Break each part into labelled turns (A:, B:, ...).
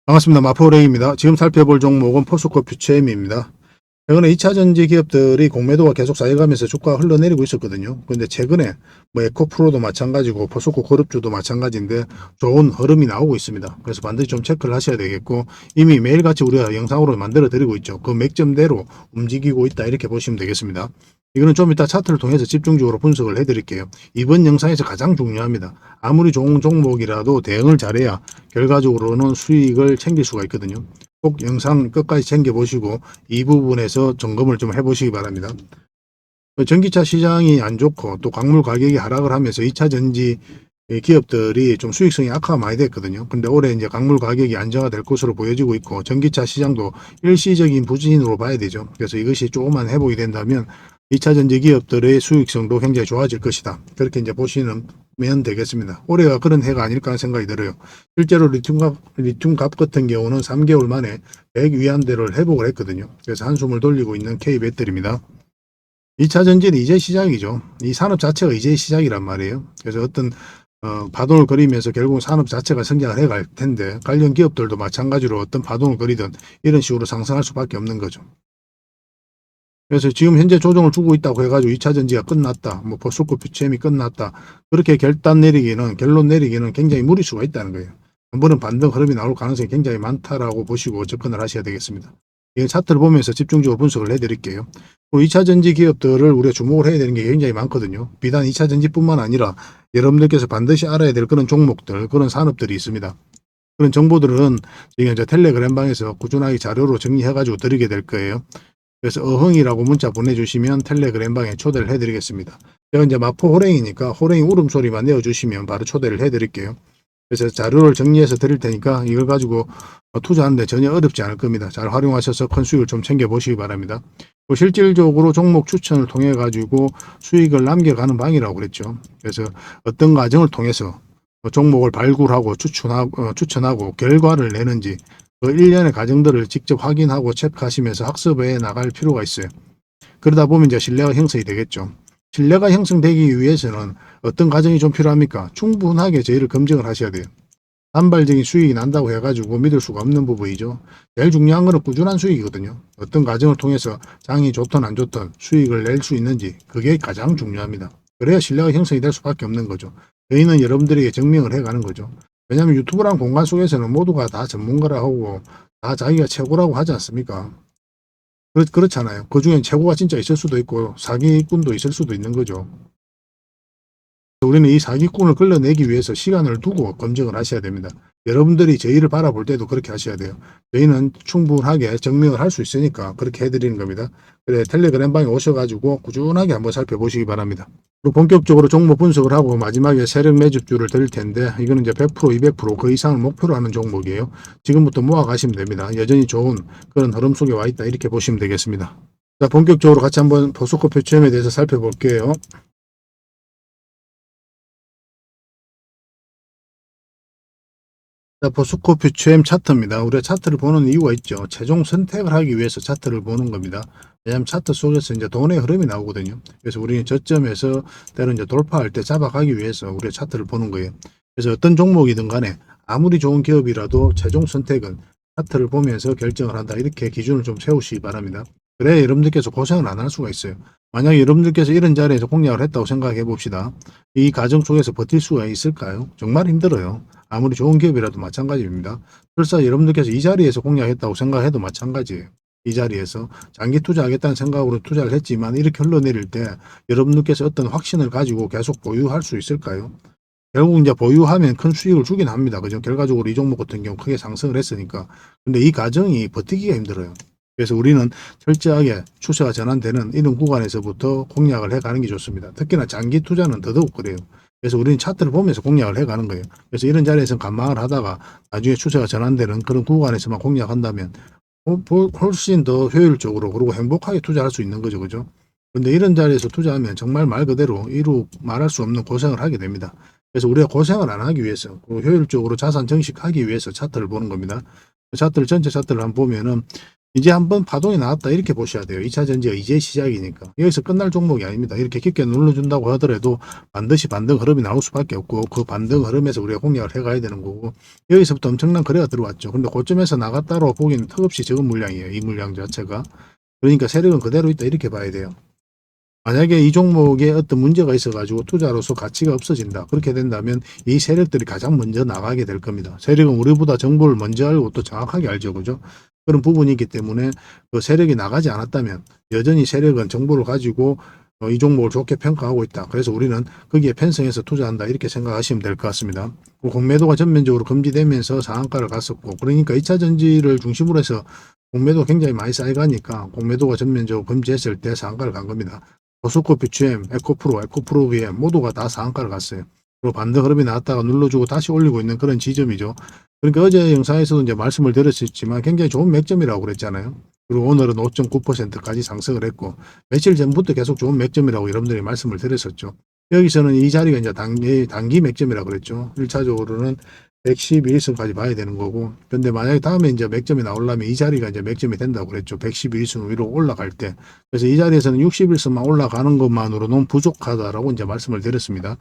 A: 반갑습니다. 마포레입니다. 지금 살펴볼 종목은 포스코 퓨처엠입니다. 최근에 2차전지 기업들이 공매도가 계속 쌓여가면서 주가가 흘러내리고 있었거든요. 그런데 최근에 에코프로도 마찬가지고 포스코 그룹주도 마찬가지인데 좋은 흐름이 나오고 있습니다. 그래서 반드시 좀 체크를 하셔야 되겠고, 이미 매일같이 우리가 영상으로 만들어 드리고 있죠. 그 맥점대로 움직이고 있다, 이렇게 보시면 되겠습니다. 이거는 좀 이따 차트를 통해서 집중적으로 분석을 해드릴게요. 이번 영상에서 가장 중요합니다. 아무리 좋은 종목이라도 대응을 잘해야 결과적으로는 수익을 챙길 수가 있거든요. 꼭 영상 끝까지 챙겨보시고 이 부분에서 점검을 좀 해보시기 바랍니다. 전기차 시장이 안 좋고 또 광물 가격이 하락을 하면서 2차 전지 기업들이 좀 수익성이 악화가 많이 됐거든요. 근데 올해 이제 광물 가격이 안정화될 것으로 보여지고 있고, 전기차 시장도 일시적인 부진으로 봐야 되죠. 그래서 이것이 조금만 회복이 된다면 2차 전지 기업들의 수익성도 굉장히 좋아질 것이다, 그렇게 이제 보시면 되겠습니다. 올해가 그런 해가 아닐까 하는 생각이 들어요. 실제로 리튬 값 같은 경우는 3개월 만에 100 위안대를 회복을 했거든요. 그래서 한숨을 돌리고 있는 K배터리입니다. 2차 전지는 이제 시작이죠. 이 산업 자체가 이제 시작이란 말이에요. 그래서 어떤 파동을 그리면서 결국 산업 자체가 성장을 해갈 텐데, 관련 기업들도 마찬가지로 어떤 파동을 그리든 이런 식으로 상승할 수밖에 없는 거죠. 그래서 지금 현재 조정을 주고 있다고 해가지고 2차 전지가 끝났다, 뭐 포스코 퓨처엠이 끝났다, 그렇게 결론 내리기는 굉장히 무리수가 있다는 거예요. 한 번은 반등 흐름이 나올 가능성이 굉장히 많다라고 보시고 접근을 하셔야 되겠습니다. 이 차트를 보면서 집중적으로 분석을 해드릴게요. 2차 전지 기업들을 우리가 주목을 해야 되는 게 굉장히 많거든요. 비단 2차 전지뿐만 아니라 여러분들께서 반드시 알아야 될 그런 종목들, 그런 산업들이 있습니다. 그런 정보들은 지금 이제 텔레그램 방에서 꾸준하게 자료로 정리해가지고 드리게 될 거예요. 그래서 어흥이라고 문자 보내주시면 텔레그램 방에 초대를 해드리겠습니다. 제가 이제 마포 호랭이니까 호랭이 울음소리만 내어주시면 바로 초대를 해드릴게요. 그래서 자료를 정리해서 드릴 테니까 이걸 가지고 투자하는데 전혀 어렵지 않을 겁니다. 잘 활용하셔서 큰 수익을 좀 챙겨보시기 바랍니다. 실질적으로 종목 추천을 통해 가지고 수익을 남겨가는 방이라고 그랬죠. 그래서 어떤 과정을 통해서 종목을 발굴하고 추천하고 결과를 내는지, 그 일련의 과정들을 직접 확인하고 체크하시면서 학습해 나갈 필요가 있어요. 그러다 보면 이제 신뢰가 형성이 되겠죠. 신뢰가 형성되기 위해서는 어떤 과정이 좀 필요합니까? 충분하게 저희를 검증을 하셔야 돼요. 단발적인 수익이 난다고 해가지고 믿을 수가 없는 부분이죠. 제일 중요한 거는 꾸준한 수익이거든요. 어떤 과정을 통해서 장이 좋든 안 좋든 수익을 낼 수 있는지, 그게 가장 중요합니다. 그래야 신뢰가 형성이 될 수밖에 없는 거죠. 저희는 여러분들에게 증명을 해가는 거죠. 왜냐하면 유튜브란 공간 속에서는 모두가 다 전문가라고 다 자기가 최고라고 하지 않습니까? 그렇잖아요. 그 중엔 최고가 진짜 있을 수도 있고 사기꾼도 있을 수도 있는 거죠. 우리는 이 사기꾼을 끌어내기 위해서 시간을 두고 검증을 하셔야 됩니다. 여러분들이 저희를 바라볼 때도 그렇게 하셔야 돼요. 저희는 충분하게 증명을 할 수 있으니까 그렇게 해드리는 겁니다. 그래, 텔레그램 방에 오셔가지고 꾸준하게 한번 살펴보시기 바랍니다. 그리고 본격적으로 종목 분석을 하고 마지막에 세력 매집주를 드릴 텐데, 이거는 이제 100%, 200%그 이상을 목표로 하는 종목이에요. 지금부터 모아가시면 됩니다. 여전히 좋은 그런 흐름 속에 와 있다, 이렇게 보시면 되겠습니다. 자, 본격적으로 같이 한번 포스코 퓨처엠에 대해서 살펴볼게요. 자, 포스코 퓨처엠 차트입니다. 우리가 차트를 보는 이유가 있죠. 최종 선택을 하기 위해서 차트를 보는 겁니다. 왜냐하면 차트 속에서 이제 돈의 흐름이 나오거든요. 그래서 우리는 저점에서 때로 이제 돌파할 때 잡아가기 위해서 우리가 차트를 보는 거예요. 그래서 어떤 종목이든 간에 아무리 좋은 기업이라도 최종 선택은 차트를 보면서 결정을 한다, 이렇게 기준을 좀 세우시기 바랍니다. 그래야 여러분들께서 고생을 안 할 수가 있어요. 만약에 여러분들께서 이런 자리에서 공략을 했다고 생각해 봅시다. 이 과정 속에서 버틸 수가 있을까요? 정말 힘들어요. 아무리 좋은 기업이라도 마찬가지입니다. 설사 여러분들께서 이 자리에서 공략했다고 생각해도 마찬가지예요. 이 자리에서 장기 투자하겠다는 생각으로 투자를 했지만 이렇게 흘러내릴 때 여러분들께서 어떤 확신을 가지고 계속 보유할 수 있을까요? 결국 이제 보유하면 큰 수익을 주긴 합니다. 그죠? 결과적으로 이 종목 같은 경우 크게 상승을 했으니까. 근데 이 과정이 버티기가 힘들어요. 그래서 우리는 철저하게 추세가 전환되는 이런 구간에서부터 공략을 해가는 게 좋습니다. 특히나 장기 투자는 더더욱 그래요. 그래서 우리는 차트를 보면서 공략을 해가는 거예요. 그래서 이런 자리에서 관망을 하다가 나중에 추세가 전환되는 그런 구간에서만 공략한다면 훨씬 더 효율적으로 그리고 행복하게 투자할 수 있는 거죠. 그죠? 근데 이런 자리에서 투자하면 정말 말 그대로 말할 수 없는 고생을 하게 됩니다. 그래서 우리가 고생을 안 하기 위해서, 그리고 효율적으로 자산 증식하기 위해서 차트를 보는 겁니다. 차트를 전체 차트를 한번 보면은 이제 한번 파동이 나왔다 이렇게 보셔야 돼요. 2차 전지가 이제 시작이니까. 여기서 끝날 종목이 아닙니다. 이렇게 깊게 눌러준다고 하더라도 반드시 반등 흐름이 나올 수밖에 없고 그 반등 흐름에서 우리가 공략을 해가야 되는 거고 여기서부터 엄청난 거래가 들어왔죠. 근데 고점에서 나갔다로 보기는 턱없이 적은 물량이에요. 이 물량 자체가. 그러니까 세력은 그대로 있다 이렇게 봐야 돼요. 만약에 이 종목에 어떤 문제가 있어가지고 투자로서 가치가 없어진다. 그렇게 된다면 이 세력들이 가장 먼저 나가게 될 겁니다. 세력은 우리보다 정보를 먼저 알고 또 정확하게 알죠. 그죠? 그런 부분이 있기 때문에 그 세력이 나가지 않았다면 여전히 세력은 정보를 가지고 이 종목을 좋게 평가하고 있다. 그래서 우리는 거기에 편성해서 투자한다. 이렇게 생각하시면 될 것 같습니다. 공매도가 전면적으로 금지되면서 상한가를 갔었고 그러니까 2차 전지를 중심으로 해서 공매도가 굉장히 많이 쌓여가니까 공매도가 전면적으로 금지했을 때 상한가를 간 겁니다. 포스코 퓨처엠, 에코프로 VM 모두가 다 상한가를 갔어요. 그리고 반등 흐름이 나왔다가 눌러주고 다시 올리고 있는 그런 지점이죠. 그러니까 어제 영상에서도 이제 말씀을 드렸지만 굉장히 좋은 맥점이라고 그랬잖아요. 그리고 오늘은 5.9%까지 상승을 했고 며칠 전부터 계속 좋은 맥점이라고 여러분들이 말씀을 드렸었죠. 여기서는 이 자리가 이제 단기 맥점이라고 그랬죠. 1차적으로는 111선까지 봐야 되는 거고. 근데 만약에 다음에 이제 맥점이 나오려면 이 자리가 이제 맥점이 된다고 그랬죠. 111선 위로 올라갈 때. 그래서 이 자리에서는 61선만 올라가는 것만으로는 부족하다라고 이제 말씀을 드렸습니다.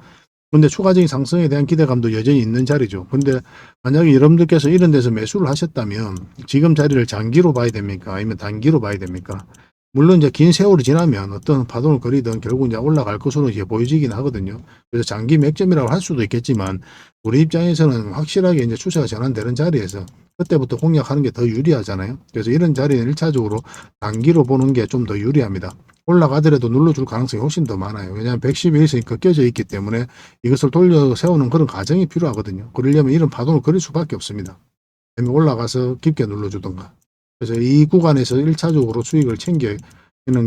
A: 근데 추가적인 상승에 대한 기대감도 여전히 있는 자리죠. 근데 만약에 여러분들께서 이런 데서 매수를 하셨다면 지금 자리를 장기로 봐야 됩니까? 아니면 단기로 봐야 됩니까? 물론 이제 긴 세월이 지나면 어떤 파동을 그리든 결국 이제 올라갈 것으로 이제 보여지긴 하거든요. 그래서 장기 맥점이라고 할 수도 있겠지만 우리 입장에서는 확실하게 이제 추세가 전환되는 자리에서 그때부터 공략하는 게 더 유리하잖아요. 그래서 이런 자리는 1차적으로 단기로 보는 게 좀 더 유리합니다. 올라가더라도 눌러줄 가능성이 훨씬 더 많아요. 왜냐하면 112에서 꺾여져 있기 때문에 이것을 돌려 세우는 그런 과정이 필요하거든요. 그러려면 이런 파동을 그릴 수밖에 없습니다. 올라가서 깊게 눌러주던가. 그래서 이 구간에서 1차적으로 수익을 챙기는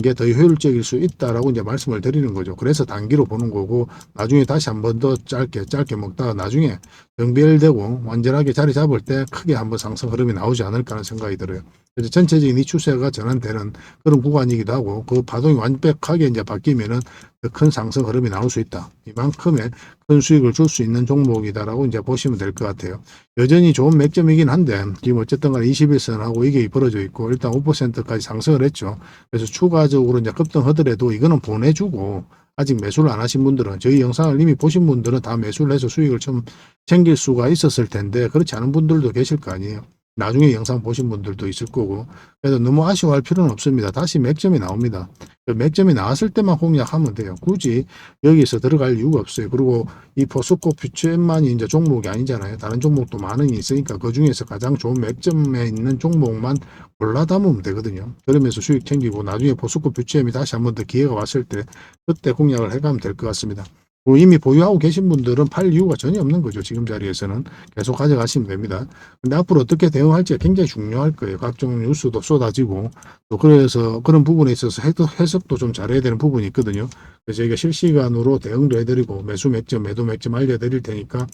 A: 게 더 효율적일 수 있다라고 이제 말씀을 드리는 거죠. 그래서 단기로 보는 거고 나중에 다시 한 번 더 짧게 먹다가 나중에 정비되고 완전하게 자리 잡을 때 크게 한번 상승 흐름이 나오지 않을까 하는 생각이 들어요. 그래서 전체적인 이 추세가 전환되는 그런 구간이기도 하고 그 파동이 완벽하게 이제 바뀌면은 더 큰 상승 흐름이 나올 수 있다. 이만큼의 큰 수익을 줄 수 있는 종목이다라고 이제 보시면 될 것 같아요. 여전히 좋은 맥점이긴 한데 지금 어쨌든 간에 21선하고 이게 벌어져 있고 일단 5%까지 상승을 했죠. 그래서 추가적으로 이제 급등하더라도 이거는 보내주고 아직 매수를 안 하신 분들은 저희 영상을 이미 보신 분들은 다 매수를 해서 수익을 좀 챙길 수가 있었을 텐데 그렇지 않은 분들도 계실 거 아니에요. 나중에 영상 보신 분들도 있을 거고 그래서 너무 아쉬워할 필요는 없습니다. 다시 맥점이 나옵니다. 맥점이 나왔을 때만 공략하면 돼요. 굳이 여기서 들어갈 이유가 없어요. 그리고 이 포스코 퓨처엠만이 이제 종목이 아니잖아요. 다른 종목도 많은 게 있으니까 그 중에서 가장 좋은 맥점에 있는 종목만 골라 담으면 되거든요. 그러면서 수익 챙기고 나중에 포스코 퓨처엠이 다시 한번 더 기회가 왔을 때 그때 공략을 해가면 될 것 같습니다. 이미 보유하고 계신 분들은 팔 이유가 전혀 없는 거죠. 지금 자리에서는 계속 가져가시면 됩니다. 근데 앞으로 어떻게 대응할지가 굉장히 중요할 거예요. 각종 뉴스도 쏟아지고 또 그래서 그런 부분에 있어서 해석도 좀 잘해야 되는 부분이 있거든요. 그래서 저희가 실시간으로 대응도 해드리고 매수 맥점, 매도 맥점 알려드릴 테니까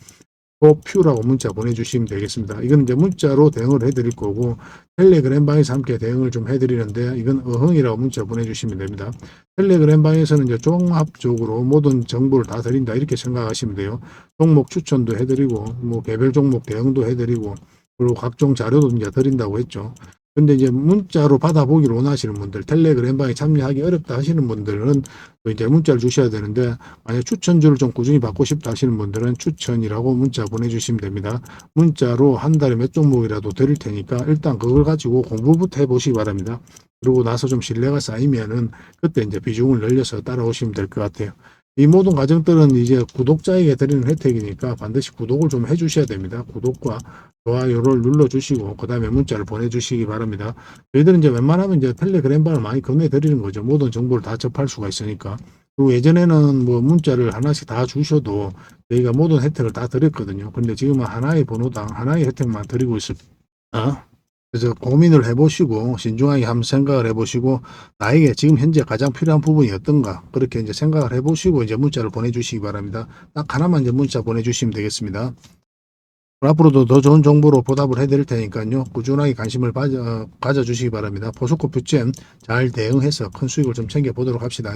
A: 퓨라고 문자 보내주시면 되겠습니다. 이건 이제 문자로 대응을 해드릴 거고 텔레그램 방에서 함께 대응을 좀 해드리는데 이건 어흥이라고 문자 보내주시면 됩니다. 텔레그램 방에서는 이제 종합적으로 모든 정보를 다 드린다 이렇게 생각하시면 돼요. 종목 추천도 해드리고 뭐 개별 종목 대응도 해드리고 그리고 각종 자료도 이제 드린다고 했죠. 근데 이제 문자로 받아보기를 원하시는 분들, 텔레그램방에 참여하기 어렵다 하시는 분들은 또 이제 문자를 주셔야 되는데, 만약 추천주를 좀 꾸준히 받고 싶다 하시는 분들은 추천이라고 문자 보내주시면 됩니다. 문자로 한 달에 몇 종목이라도 드릴 테니까 일단 그걸 가지고 공부부터 해보시기 바랍니다. 그러고 나서 좀 신뢰가 쌓이면은 그때 이제 비중을 늘려서 따라오시면 될 것 같아요. 이 모든 과정들은 이제 구독자에게 드리는 혜택이니까 반드시 구독을 좀 해주셔야 됩니다. 구독과 좋아요를 눌러주시고 그 다음에 문자를 보내주시기 바랍니다. 저희들은 이제 웬만하면 이제 텔레그램방을 많이 건네드리는 거죠. 모든 정보를 다 접할 수가 있으니까. 그리고 예전에는 뭐 문자를 하나씩 다 주셔도 저희가 모든 혜택을 다 드렸거든요. 근데 지금은 하나의 번호당 하나의 혜택만 드리고 있습니다. 그래서 고민을 해보시고 신중하게 한번 생각을 해보시고 나에게 지금 현재 가장 필요한 부분이 어떤가 그렇게 이제 생각을 해보시고 이제 문자를 보내주시기 바랍니다. 딱 하나만 이제 문자 보내주시면 되겠습니다. 앞으로도 더 좋은 정보로 보답을 해드릴 테니까요. 꾸준하게 관심을 가져주시기 바랍니다. 포스코 퓨처엠 잘 대응해서 큰 수익을 좀 챙겨보도록 합시다.